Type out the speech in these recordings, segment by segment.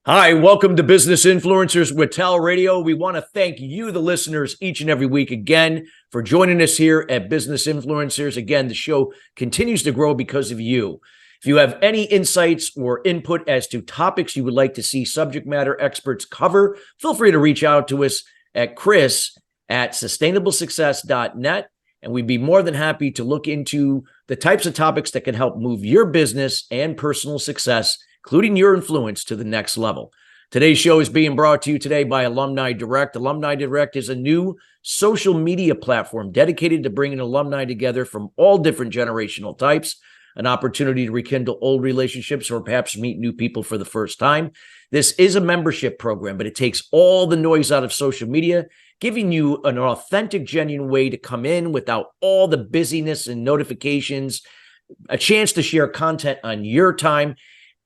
Hi, welcome to Business Influencers with TALRadio. We want to thank you, the listeners, each and every week again for joining us here at Business Influencers. Again, the show continues to grow because of you. If you have any insights or input as to topics you would like to see subject matter experts cover, feel free to reach out to us at chris@sustainablesuccess.net, and we'd be more than happy to look into the types of topics that can help move your business and personal success, including your influence, to the next level. Today's show is being brought to you today by Alumni Direct. Alumni Direct is a new social media platform dedicated to bringing alumni together from all different generational types, an opportunity to rekindle old relationships or perhaps meet new people for the first time. This is a membership program, but it takes all the noise out of social media, giving you an authentic, genuine way to come in without all the busyness and notifications, a chance to share content on your time.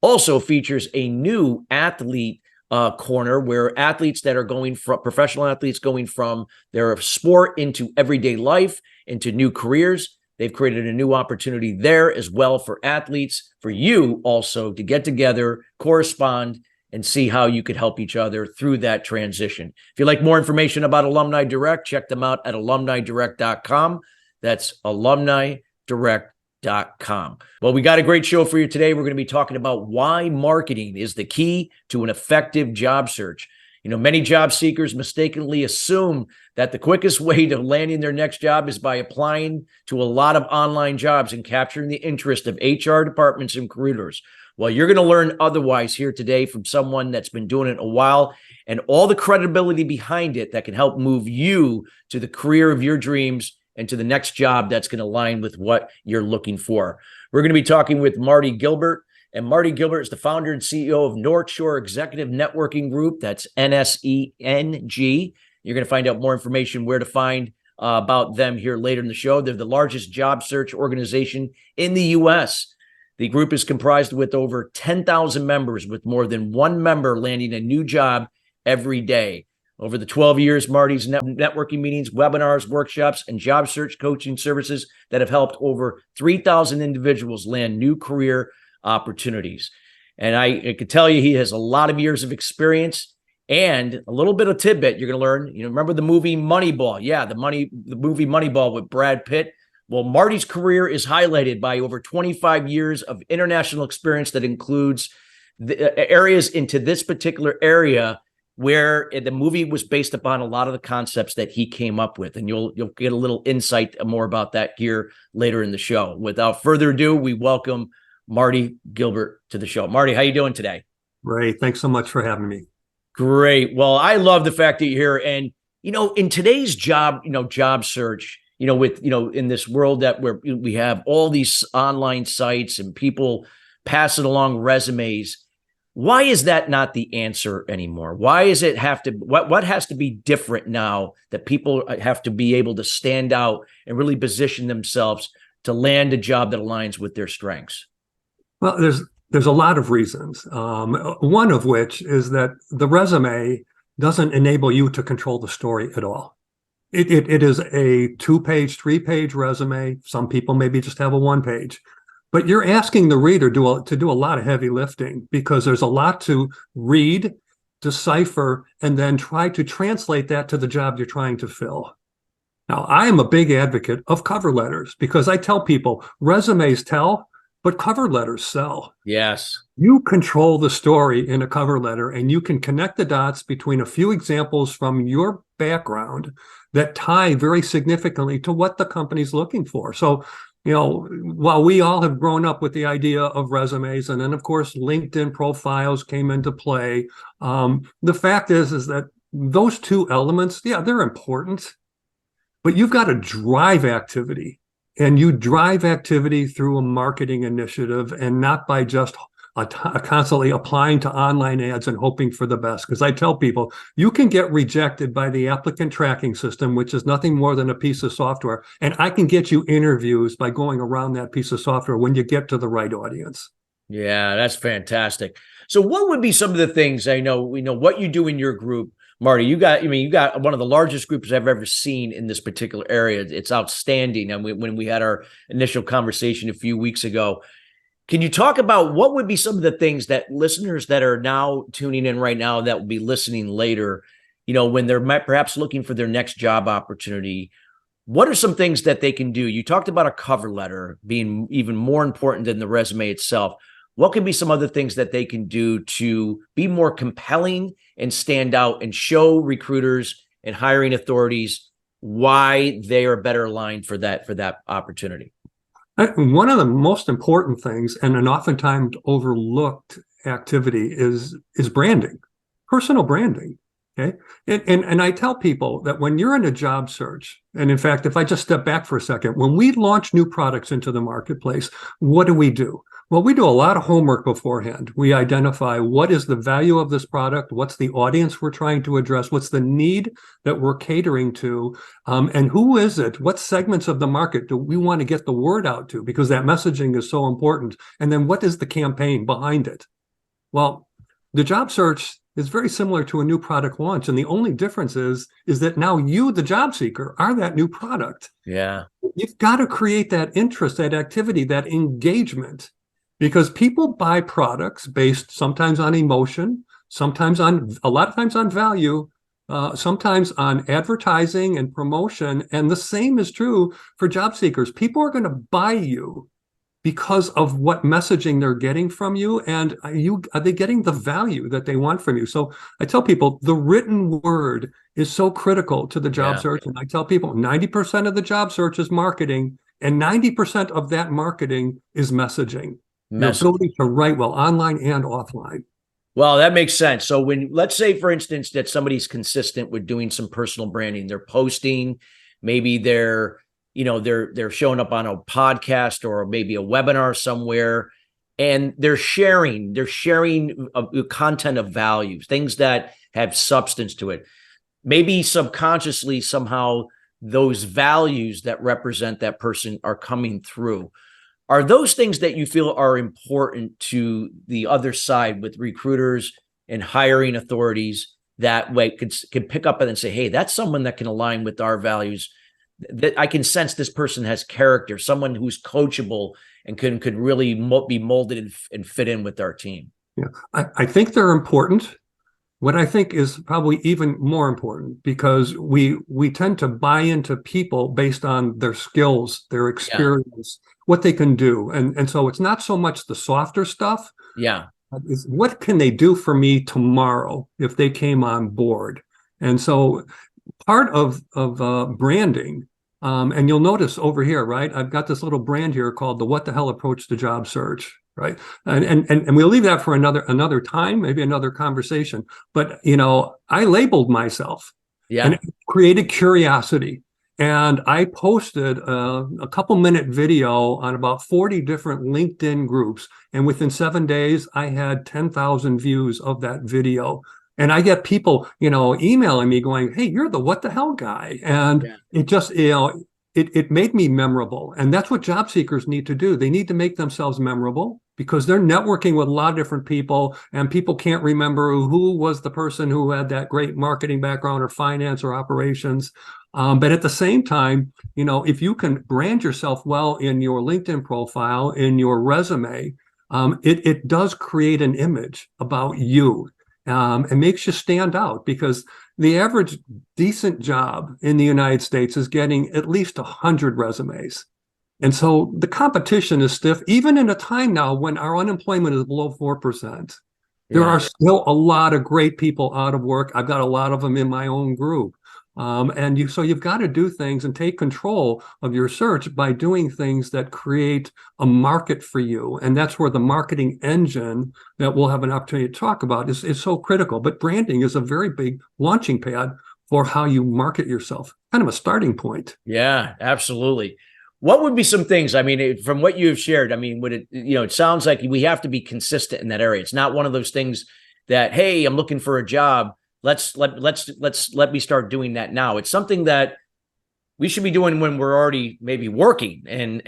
Also features a new athlete corner where athletes that are going from professional athletes going from their sport into everyday life, into new careers. They've created a new opportunity there as well for athletes, for you also to get together, correspond, and see how you could help each other through that transition. If you'd like more information about Alumni Direct, check them out at alumnidirect.com. That's alumnidirect.com. Well, we got a great show for you today. We're going to be talking about why marketing is the key to an effective job search. You know, many job seekers mistakenly assume that the quickest way to landing their next job is by applying to a lot of online jobs and capturing the interest of HR departments and recruiters. Well, you're going to learn otherwise here today from someone that's been doing it a while and all the credibility behind it that can help move you to the career of your dreams and to the next job that's going to align with what you're looking for. We're going to be talking with Marty Gilbert, and Marty Gilbert is the founder and CEO of Northshore Executive Networking Group. That's NSENG. You're going to find out more information where to find about them here later in the show. They're the largest job search organization in the U.S. The group is comprised with over 10,000 members, with more than one member landing a new job every day. Over the 12 years, Marty's networking meetings, webinars, workshops, and job search coaching services that have helped over 3,000 individuals land new career opportunities. And I could tell you he has a lot of years of experience and a little bit of tidbit you're going to learn. You know, remember the movie Moneyball? Yeah, the movie Moneyball with Brad Pitt. Well, Marty's career is highlighted by over 25 years of international experience that includes the areas into this particular area where the movie was based upon a lot of the concepts that he came up with. And you'll get a little insight more about that here later in the show. Without further ado, we welcome Marty Gilbert to the show. Marty, how you doing today? Great. Thanks so much for having me. Great. Well, I love the fact that you're here. And, you know, in today's job search, in this world that we have all these online sites and people passing along resumes, why is that not the answer anymore? Why is it what has to be different now that people have to be able to stand out and really position themselves to land a job that aligns with their strengths? Well, there's a lot of reasons. One of which is that the resume doesn't enable you to control the story at all. It is a 2-page, 3-page resume. Some people maybe just have a 1-page. But you're asking the reader to do a lot of heavy lifting because there's a lot to read, decipher, and then try to translate that to the job you're trying to fill. Now, I am a big advocate of cover letters because I tell people resumes tell, but cover letters sell. Yes. You control the story in a cover letter, and you can connect the dots between a few examples from your background that tie very significantly to what the company's looking for. So, you know, while we all have grown up with the idea of resumes, and then, of course, LinkedIn profiles came into play, the fact is that those two elements, yeah, they're important, but you've got to drive activity. And you drive activity through a marketing initiative and not by just constantly applying to online ads and hoping for the best. Because I tell people, you can get rejected by the applicant tracking system, which is nothing more than a piece of software. And I can get you interviews by going around that piece of software when you get to the right audience. Yeah, that's fantastic. So what would be some of the things, we know what you do in your group, Marty, you got one of the largest groups I've ever seen in this particular area. It's outstanding. And when we had our initial conversation a few weeks ago, can you talk about what would be some of the things that listeners that are now tuning in right now that will be listening later, when they're perhaps looking for their next job opportunity? What are some things that they can do? You talked about a cover letter being even more important than the resume itself. What can be some other things that they can do to be more compelling and stand out and show recruiters and hiring authorities why they are better aligned for that opportunity? One of the most important things, and an oftentimes overlooked activity, is branding, personal branding. Okay. And I tell people that when you're in a job search, and in fact, if I just step back for a second, when we launch new products into the marketplace, what do? Well, we do a lot of homework beforehand. We identify what is the value of this product, what's the audience we're trying to address, what's the need that we're catering to, and who is it? What segments of the market do we want to get the word out to? Because that messaging is so important. And then what is the campaign behind it? Well, the job search is very similar to a new product launch. And the only difference is that now you, the job seeker, are that new product. Yeah. You've got to create that interest, that activity, that engagement. Because people buy products based sometimes on emotion, a lot of times on value, sometimes on advertising and promotion. And the same is true for job seekers. People are going to buy you because of what messaging they're getting from you. And are they getting the value that they want from you? So I tell people the written word is so critical to the job search. And I tell people 90% of the job search is marketing, and 90% of that marketing is messaging. Your ability to write well online and offline. Well, that makes sense. So let's say, for instance, that somebody's consistent with doing some personal branding, they're posting, maybe they're showing up on a podcast or maybe a webinar somewhere, and they're sharing content of value, things that have substance to it. Maybe subconsciously, somehow, those values that represent that person are coming through. Are those things that you feel are important to the other side with recruiters and hiring authorities that way can pick up and say, hey, that's someone that can align with our values, that I can sense this person has character, someone who's coachable and could really be molded and fit in with our team? Yeah, I think they're important. What I think is probably even more important, because we tend to buy into people based on their skills, their experience, what they can do. And so it's not so much the softer stuff. Yeah. It's what can they do for me tomorrow if they came on board? And so part of branding, and you'll notice over here, right? I've got this little brand here called the What the Hell Approach to Job Search. Right. And we'll leave that for another time, maybe another conversation. But, I labeled myself and created curiosity. And I posted a couple-minute video on about 40 different LinkedIn groups. And within 7 days, I had 10,000 views of that video. And I get people, emailing me going, hey, you're the what the hell guy. And it just, it made me memorable. And that's what job seekers need to do. They need to make themselves memorable, because they're networking with a lot of different people, and people can't remember who was the person who had that great marketing background or finance or operations. But at the same time, if you can brand yourself well in your LinkedIn profile, in your resume, it does create an image about you. It makes you stand out, because the average decent job in the United States is getting at least 100 resumes. And so the competition is stiff, even in a time now when our unemployment is below 4%. There are still a lot of great people out of work. I've got a lot of them in my own group. So you've got to do things and take control of your search by doing things that create a market for you. And that's where the marketing engine that we'll have an opportunity to talk about is so critical. But branding is a very big launching pad for how you market yourself, kind of a starting point. Yeah, absolutely. What would be some things, from what you've shared, would it, it sounds like we have to be consistent in that area. It's not one of those things that, hey, I'm looking for a job. Let me start doing that now. It's something that we should be doing when we're already maybe working, and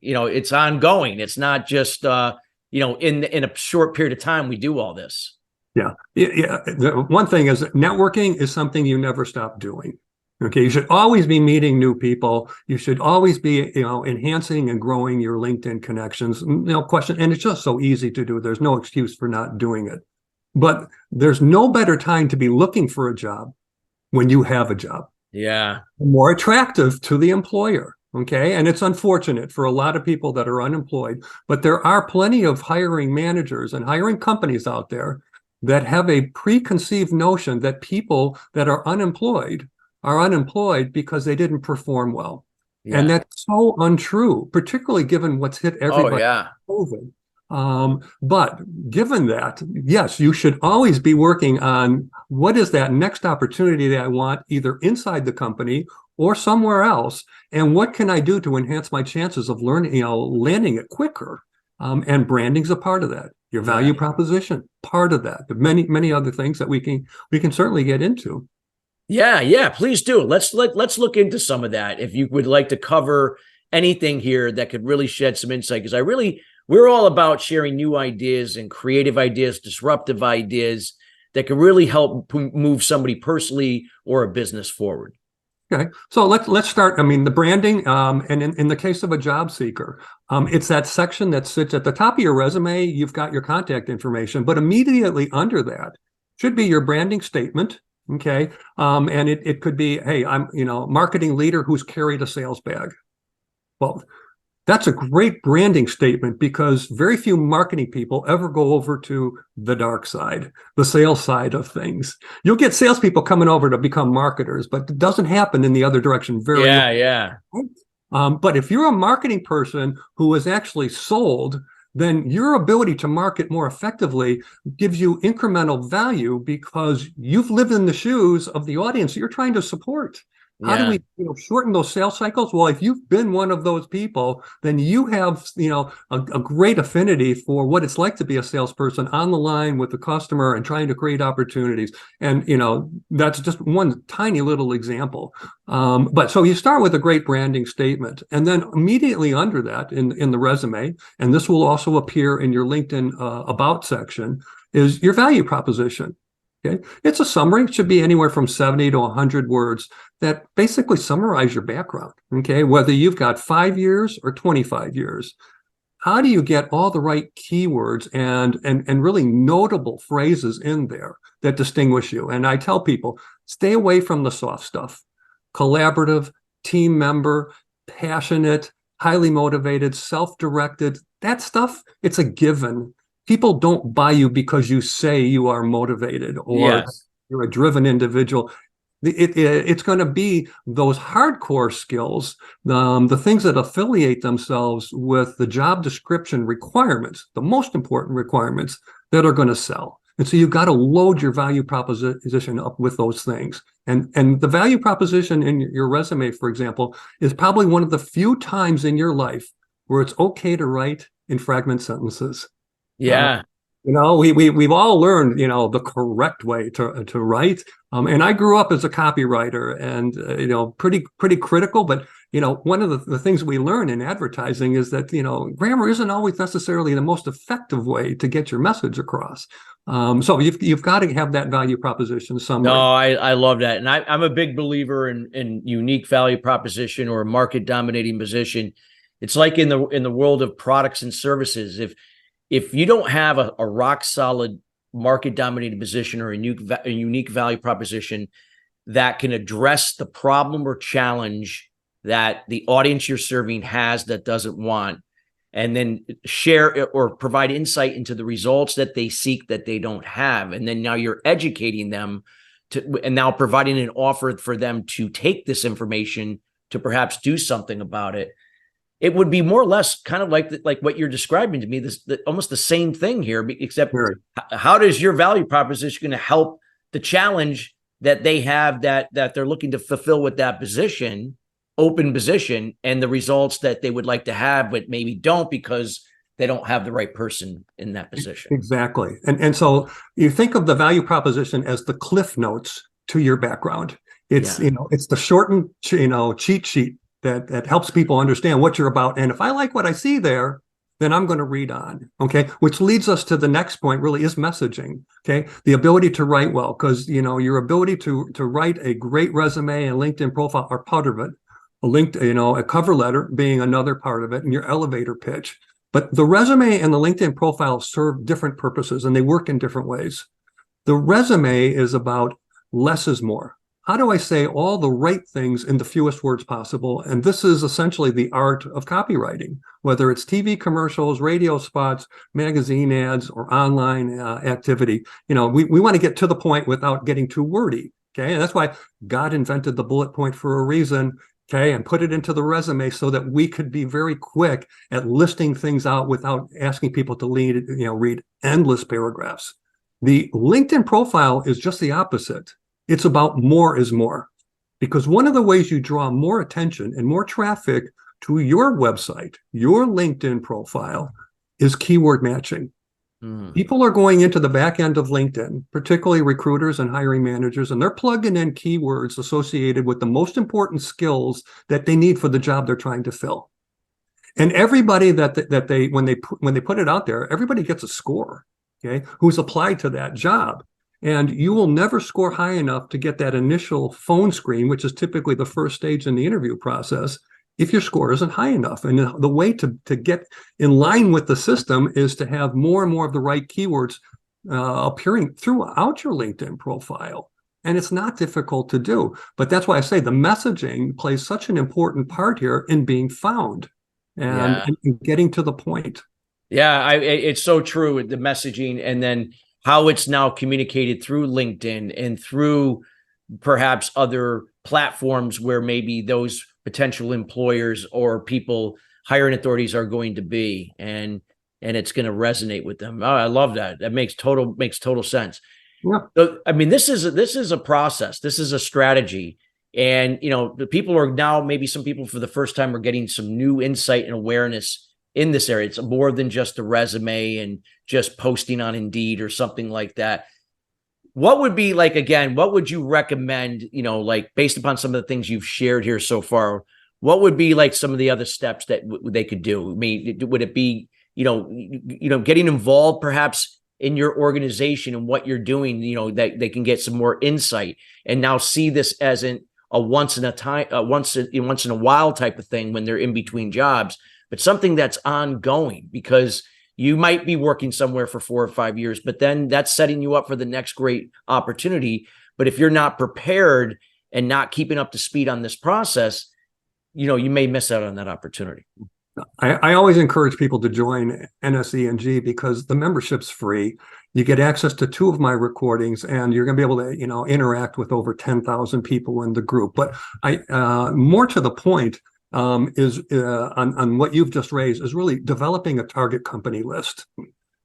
it's ongoing. It's not just in a short period of time we do all this. Yeah. Yeah. The one thing is networking is something you never stop doing. Okay. You should always be meeting new people. You should always be, enhancing and growing your LinkedIn connections. No question. And it's just so easy to do. There's no excuse for not doing it. But there's no better time to be looking for a job when you have a job. Yeah. More attractive to the employer. Okay. And it's unfortunate for a lot of people that are unemployed, but there are plenty of hiring managers and hiring companies out there that have a preconceived notion that people that are unemployed because they didn't perform well. Yeah. And that's so untrue, particularly given what's hit everybody. Oh, yeah. COVID. But given that, yes, you should always be working on what is that next opportunity that I want either inside the company or somewhere else, and what can I do to enhance my chances of learning, landing it quicker. And branding's a part of that. Your value proposition, part of that. But many other things that we can certainly get into. Yeah, please do. Let's look into some of that. If you would like to cover anything here that could really shed some insight, because we're all about sharing new ideas and creative ideas, disruptive ideas that can really help move somebody personally or a business forward. Okay, so let's start. I mean, the branding, and in the case of a job seeker, it's that section that sits at the top of your resume. You've got your contact information, but immediately under that should be your branding statement. Okay, and it could be, hey, I'm marketing leader who's carried a sales bag. Well, that's a great branding statement because very few marketing people ever go over to the dark side, the sales side of things. You'll get salespeople coming over to become marketers, but it doesn't happen in the other direction very often. Yeah. But if you're a marketing person who is actually sold, then your ability to market more effectively gives you incremental value because you've lived in the shoes of the audience you're trying to support. How do we shorten those sales cycles? Well, if you've been one of those people, then you have a great affinity for what it's like to be a salesperson on the line with the customer and trying to create opportunities. And that's just one tiny little example. But so you start with a great branding statement, and then immediately under that in the resume, and this will also appear in your LinkedIn about section, is your value proposition. Okay, it's a summary. It should be anywhere from 70 to 100 words that basically summarize your background. Okay, whether you've got 5 years or 25 years, how do you get all the right keywords and really notable phrases in there that distinguish you? And I tell people, stay away from the soft stuff. Collaborative, team member, passionate, highly motivated, self-directed, that stuff, it's a given. People don't buy you because you say you are motivated or you're a driven individual. It's going to be those hardcore skills, the things that affiliate themselves with the job description requirements, the most important requirements that are going to sell. And so you've got to load your value proposition up with those things. And the value proposition in your resume, for example, is probably one of the few times in your life where it's okay to write in fragment sentences. Yeah. We've all learned, the correct way to write. And I grew up as a copywriter and, pretty critical. But, one of the things we learn in advertising is that, grammar isn't always necessarily the most effective way to get your message across. So you've got to have that value proposition somewhere. No, I love that. And I'm a big believer in unique value proposition or a market dominating position. It's like in the world of products and services. If you don't have a rock solid market dominating position or a unique value proposition that can address the problem or challenge that the audience you're serving has that doesn't want, and then share or provide insight into the results that they seek that they don't have, and then now you're educating them and now providing an offer for them to take this information to perhaps do something about it. It would be more or less kind of like what you're describing to me, almost the same thing here, except how does your value proposition going to help the challenge that they have that they're looking to fulfill with that open position, and the results that they would like to have, but maybe don't because they don't have the right person in that position. Exactly. And so you think of the value proposition as the cliff notes to your background. It's, it's the shortened, cheat sheet that helps people understand what you're about. And if I like what I see there, then I'm going to read on. Okay. Which leads us to the next point, really, is messaging. Okay. The ability to write well, because, your ability to write a great resume and LinkedIn profile are part of it. A cover letter being another part of it, and your elevator pitch. But the resume and the LinkedIn profile serve different purposes, and they work in different ways. The resume is about less is more. How do I say all the right things in the fewest words possible? And this is essentially the art of copywriting, whether it's TV commercials, radio spots, magazine ads, or online activity. We want to get to the point without getting too wordy. Okay. And that's why God invented the bullet point for a reason. Okay. And put it into the resume so that we could be very quick at listing things out without asking people to read endless paragraphs. The LinkedIn profile is just the opposite. It's about more is more, because one of the ways you draw more attention and more traffic to your website, your LinkedIn profile, is keyword matching. People are going into the back end of LinkedIn, particularly recruiters and hiring managers, and they're plugging in keywords associated with the most important skills that they need for the job they're trying to fill. And everybody that they when they put it out there, everybody gets a score, okay, who's applied to that job. And you will never score high enough to get that initial phone screen, which is typically the first stage in the interview process, if your score isn't high enough. And the way to get in line with the system is to have more and more of the right keywords appearing throughout your LinkedIn profile. And it's not difficult to do. But that's why I say the messaging plays such an important part here in being found and getting to the point. Yeah, it's so true with the messaging, and then how it's now communicated through LinkedIn and through perhaps other platforms where maybe those potential employers or people, hiring authorities, are going to be, and it's going to resonate with them. Oh, I love that. That makes total sense. Yeah. So, I mean, this is a process. This is a strategy. And, the people are now, maybe some people for the first time are getting some new insight and awareness in this area. It's more than just a resume and just posting on Indeed or something like that. What would be what would you recommend, based upon some of the things you've shared here so far, what would be some of the other steps that they could do? I mean, would it be, getting involved perhaps in your organization and what you're doing, that they can get some more insight and now see this as a once in a while type of thing when they're in between jobs, but something that's ongoing, because you might be working somewhere for 4 or 5 years, but then that's setting you up for the next great opportunity. But if you're not prepared and not keeping up to speed on this process, you may miss out on that opportunity. I always encourage people to join NSE&G because the membership's free. You get access to 2 of my recordings, and you're going to be able to, interact with over 10,000 people in the group. But more to the point, is on what you've just raised, is really developing a target company list.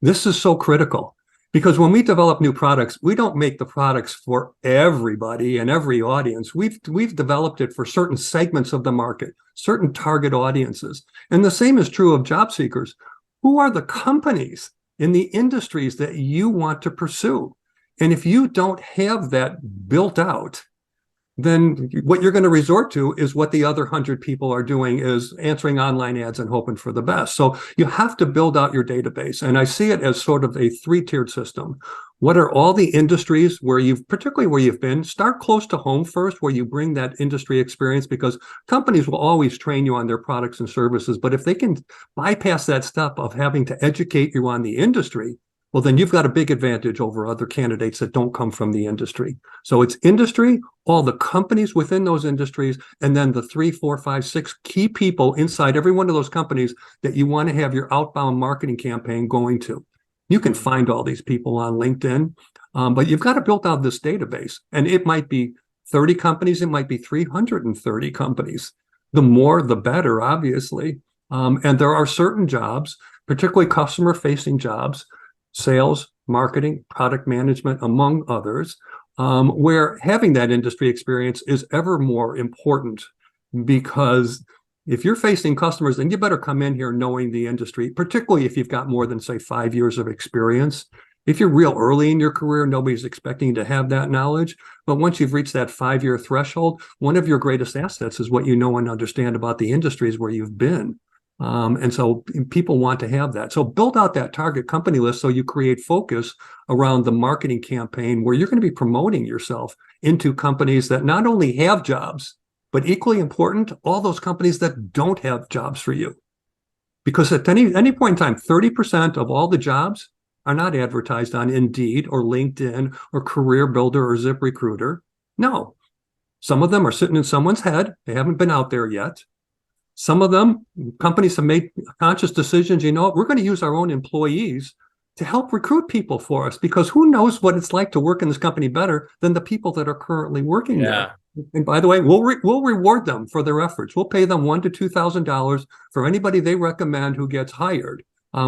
This is so critical, because when we develop new products, we don't make the products for everybody and every audience. We've developed it for certain segments of the market, certain target audiences. And the same is true of job seekers. Who are the companies in the industries that you want to pursue? And if you don't have that built out, then what you're going to resort to is what the other 100 people are doing, is answering online ads and hoping for the best. So you have to build out your database. And I see it as sort of a 3-tiered system. What are all the industries particularly where you've been? Start close to home first, where you bring that industry experience, because companies will always train you on their products and services. But if they can bypass that step of having to educate you on the industry, well, then you've got a big advantage over other candidates that don't come from the industry. So it's industry, all the companies within those industries, and then the 3, 4, 5, 6 key people inside every one of those companies that you want to have your outbound marketing campaign going to. You can find all these people on LinkedIn, but you've got to build out this database. And it might be 30 companies, it might be 330 companies. The more, the better, obviously. And there are certain jobs, particularly customer-facing jobs, sales, marketing, product management, among others, where having that industry experience is ever more important, because if you're facing customers, then you better come in here knowing the industry, particularly if you've got more than, say, 5 years of experience. If you're real early in your career, nobody's expecting you to have that knowledge. But once you've reached that 5-year threshold, one of your greatest assets is what you know and understand about the industries where you've been. And so people want to have that. So build out that target company list so you create focus around the marketing campaign where you're going to be promoting yourself into companies that not only have jobs, but equally important, all those companies that don't have jobs for you. Because at any point in time, 30% of all the jobs are not advertised on Indeed or LinkedIn or Career Builder or ZipRecruiter. No, some of them are sitting in someone's head. They haven't been out there yet. Some of them, companies have made conscious decisions, we're going to use our own employees to help recruit people for us, because who knows what it's like to work in this company better than the people that are currently working there. And by the way, we'll reward them for their efforts. We'll pay them $1,000 to $2,000 for anybody they recommend who gets hired,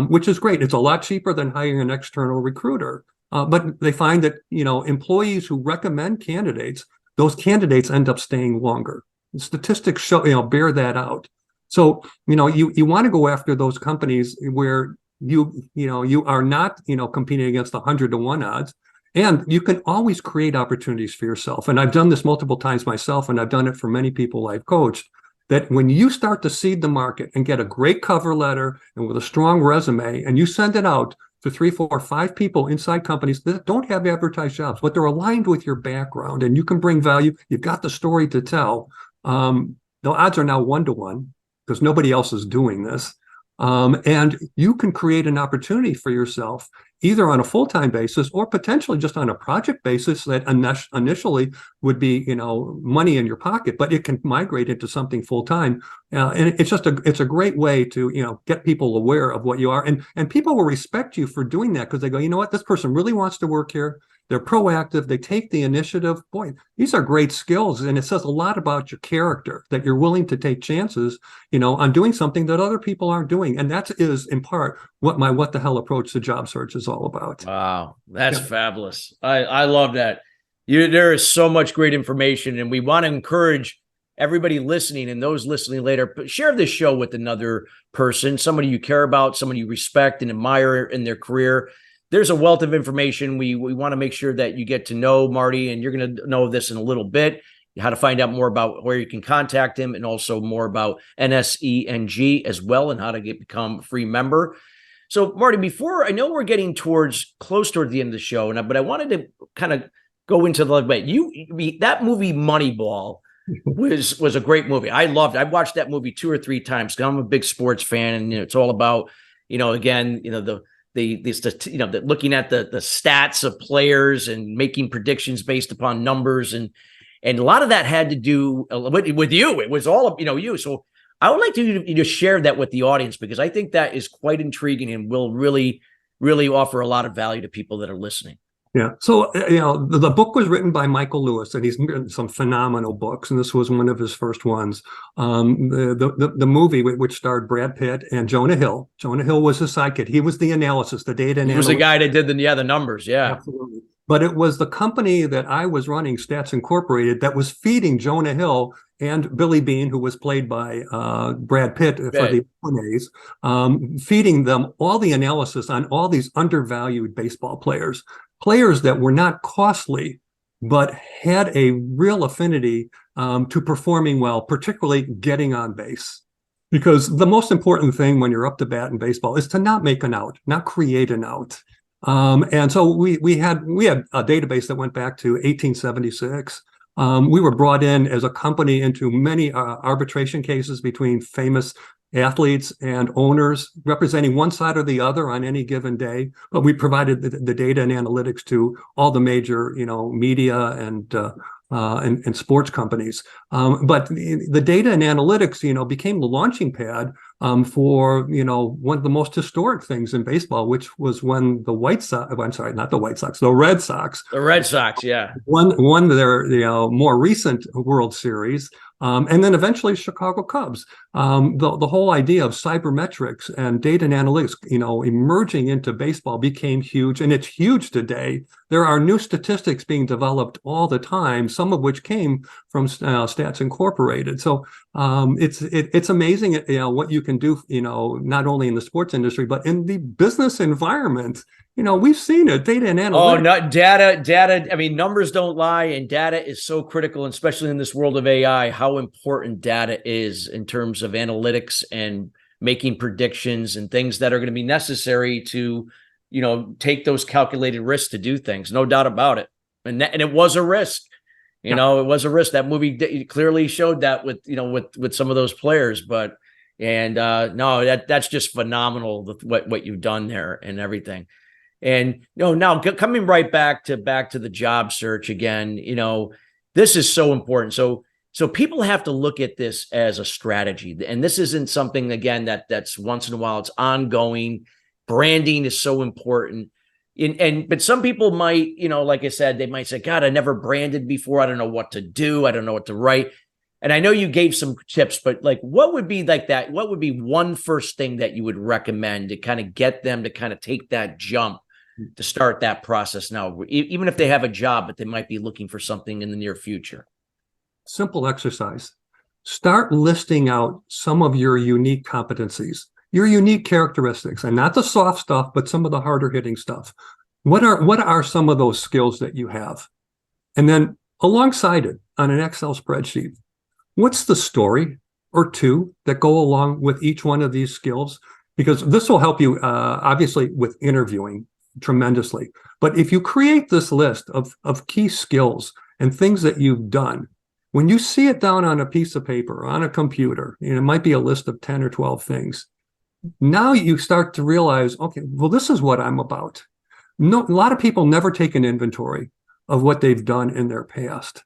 which is great. It's a lot cheaper than hiring an external recruiter. But they find that, employees who recommend candidates, those candidates end up staying longer. Statistics show, bear that out. So, you want to go after those companies where you are not, competing against 100-to-1 odds, and you can always create opportunities for yourself. And I've done this multiple times myself, and I've done it for many people I've coached, that when you start to seed the market and get a great cover letter and with a strong resume, and you send it out to 3, 4, 5 people inside companies that don't have advertised jobs, but they're aligned with your background and you can bring value, you've got the story to tell. The odds are now 1-to-1 because nobody else is doing this. And you can create an opportunity for yourself either on a full-time basis or potentially just on a project basis that initially would be, money in your pocket, but it can migrate into something full-time. And it's a great way to, get people aware of what you are. And people will respect you for doing that because they go, you know what, this person really wants to work here. They're proactive. They take the initiative. Boy, these are great skills. And it says a lot about your character that you're willing to take chances, on doing something that other people aren't doing. And that is in part what the hell approach to job search is all about. Wow. That's fabulous. I love that. There is so much great information, and we want to encourage everybody listening and those listening later, share this show with another person, somebody you care about, somebody you respect and admire in their career. There's a wealth of information. We want to make sure that you get to know Marty, and you're going to know this in a little bit, how to find out more about where you can contact him, and also more about NSENG as well, and how to become a free member. So Marty, before, I know we're getting close toward the end of the show, but I wanted to kind of go into the that movie Moneyball was a great movie. I loved it. I watched that movie 2 or 3 times because I'm a big sports fan, and it's all about, again, the looking at the stats of players and making predictions based upon numbers, and a lot of that had to do with you. It was all you. So I would like you to share that with the audience, because I think that is quite intriguing and will really, really offer a lot of value to people that are listening. Yeah. So, the book was written by Michael Lewis, and he's written some phenomenal books, and this was one of his first ones. The movie, which starred Brad Pitt and Jonah Hill. Jonah Hill was his sidekick. He was the analysis, the data analysis. He was the guy that did the numbers. Yeah. Absolutely. But it was the company that I was running, Stats Incorporated, that was feeding Jonah Hill and Billy Bean, who was played by Brad Pitt for the A's, feeding them all the analysis on all these undervalued baseball players that were not costly, but had a real affinity to performing well, particularly getting on base. Because the most important thing when you're up to bat in baseball is to not make an out, not create an out. And so we had a database that went back to 1876. We were brought in as a company into many arbitration cases between famous athletes and owners representing one side or the other on any given day. But we provided the data and analytics to all the major, media and sports companies. But the data and analytics, became the launching pad for, one of the most historic things in baseball, which was when the Red Sox, yeah, won their more recent World Series. And then eventually Chicago Cubs. The whole idea of cybermetrics and data and analytics, emerging into baseball became huge, and it's huge today. There are new statistics being developed all the time, some of which came from Stats Incorporated. So it's amazing, what you can do, not only in the sports industry but in the business environment. We've seen it, data and analytics. Oh, no, data. I mean, numbers don't lie, and data is so critical, especially in this world of AI, how important data is in terms of analytics and making predictions and things that are going to be necessary to, take those calculated risks to do things. No doubt about it. And it was a risk. It was a risk. That movie clearly showed that with some of those players. But no, that's just phenomenal what you've done there and everything. And now coming right back to the job search again, this is so important. So people have to look at this as a strategy, and this isn't something again that's once in a while. It's ongoing. Branding is so important. But some people might, like I said, they might say, God, I never branded before. I don't know what to do. I don't know what to write. And I know you gave some tips, but like, what would be like that? What would be one first thing that you would recommend to kind of get them to kind of take that jump to start that process now, even if they have a job, but they might be looking for something in the near future? Simple exercise. Start listing out some of your unique competencies, your unique characteristics, and not the soft stuff, but some of the harder hitting stuff. What are some of those skills that you have? And then alongside it on an Excel spreadsheet, what's the story or two that go along with each one of these skills? Because this will help you, obviously, with interviewing tremendously. But if you create this list of key skills and things that you've done, when you see it down on a piece of paper, on a computer, it might be a list of 10 or 12 things. Now you start to realize, okay, well, this is what I'm about. No, a lot of people never take an inventory of what they've done in their past.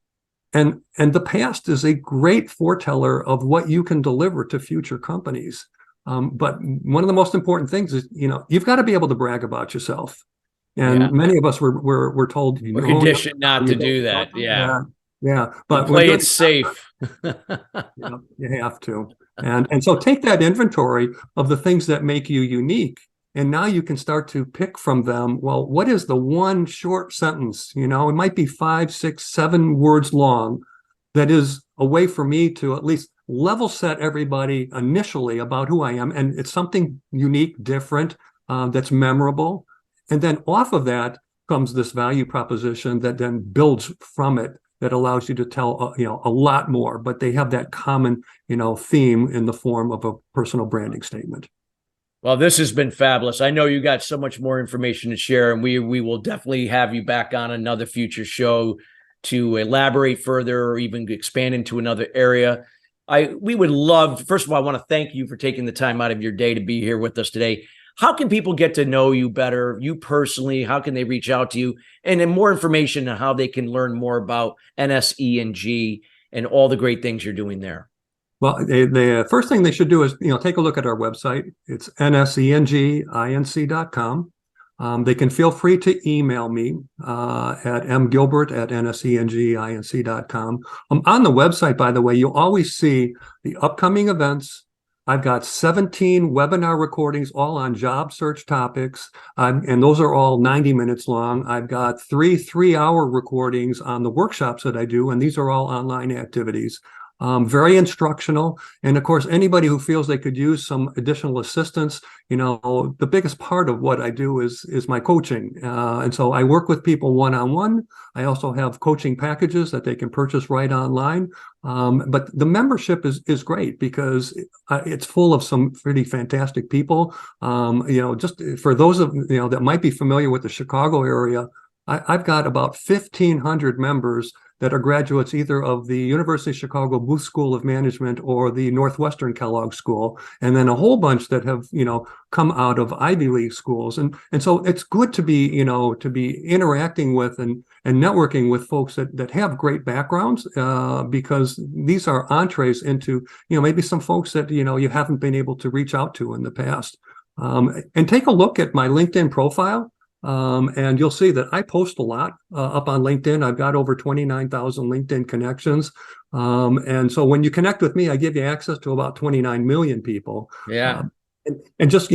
And the past is a great foreteller of what you can deliver to future companies. But one of the most important things is, you've got to be able to brag about yourself. And many of us were told, we're conditioned not to do that. Yeah. But play it safe. You have to. And so take that inventory of the things that make you unique. And now you can start to pick from them, well, what is the one short sentence? It might be 5, 6, 7 words long that is a way for me to at least level set everybody initially about who I am. And it's something unique, different, that's memorable. And then off of that comes this value proposition that then builds from it, that allows you to tell, a lot more, but they have that common, theme in the form of a personal branding statement. Well, this has been fabulous. I know you got so much more information to share, and we will definitely have you back on another future show to elaborate further or even expand into another area. We would love, first of all, I want to thank you for taking the time out of your day to be here with us today. How can people get to know you better, you personally? How can they reach out to you? And then more information on how they can learn more about NSENG and all the great things you're doing there. Well, the first thing they should do is, take a look at our website. It's nsenginc.com. They can feel free to email me at mgilbert@nsenginc.com. On the website, by the way, you'll always see the upcoming events. I've got 17 webinar recordings, all on job search topics, and those are all 90 minutes long. I've got 3 3-hour recordings on the workshops that I do, and these are all online activities. Very instructional. And of course, anybody who feels they could use some additional assistance, the biggest part of what I do is my coaching. And so I work with people one-on-one. I also have coaching packages that they can purchase right online. But the membership is great because it's full of some pretty fantastic people. Just for those of, that might be familiar with the Chicago area, I've got about 1,500 members that are graduates either of the University of Chicago Booth School of Management or the Northwestern Kellogg School, and then a whole bunch that have, come out of Ivy League schools. And so it's good to be, interacting with and networking with folks that have great backgrounds, because these are entrees into, maybe some folks that, you haven't been able to reach out to in the past. And take a look at my LinkedIn profile. And you'll see that I post a lot up on LinkedIn. I've got over 29,000 LinkedIn connections. And so when you connect with me, I give you access to about 29 million people. Yeah. And just,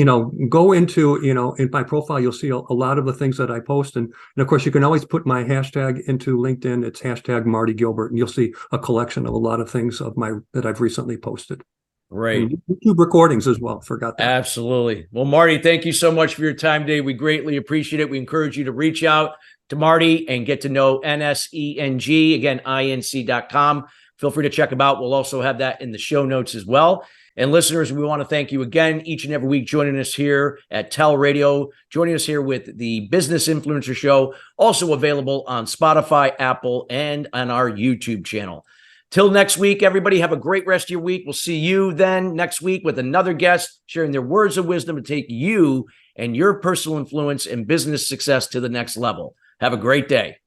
go into, in my profile, you'll see a lot of the things that I post. And of course, you can always put my hashtag into LinkedIn. It's hashtag Marty Gilbert, and you'll see a collection of a lot of things that I've recently posted. Right. And YouTube recordings as well. Forgot that. Absolutely. Well, Marty, thank you so much for your time today. We greatly appreciate it. We encourage you to reach out to Marty and get to know NSENG, again, INC.com. Feel free to check them out. We'll also have that in the show notes as well. And listeners, we want to thank you again each and every week joining us here at TALRadio, joining us here with the Business Influencer Show, also available on Spotify, Apple, and on our YouTube channel. Till next week, everybody, have a great rest of your week. We'll see you then next week with another guest sharing their words of wisdom to take you and your personal influence and business success to the next level. Have a great day.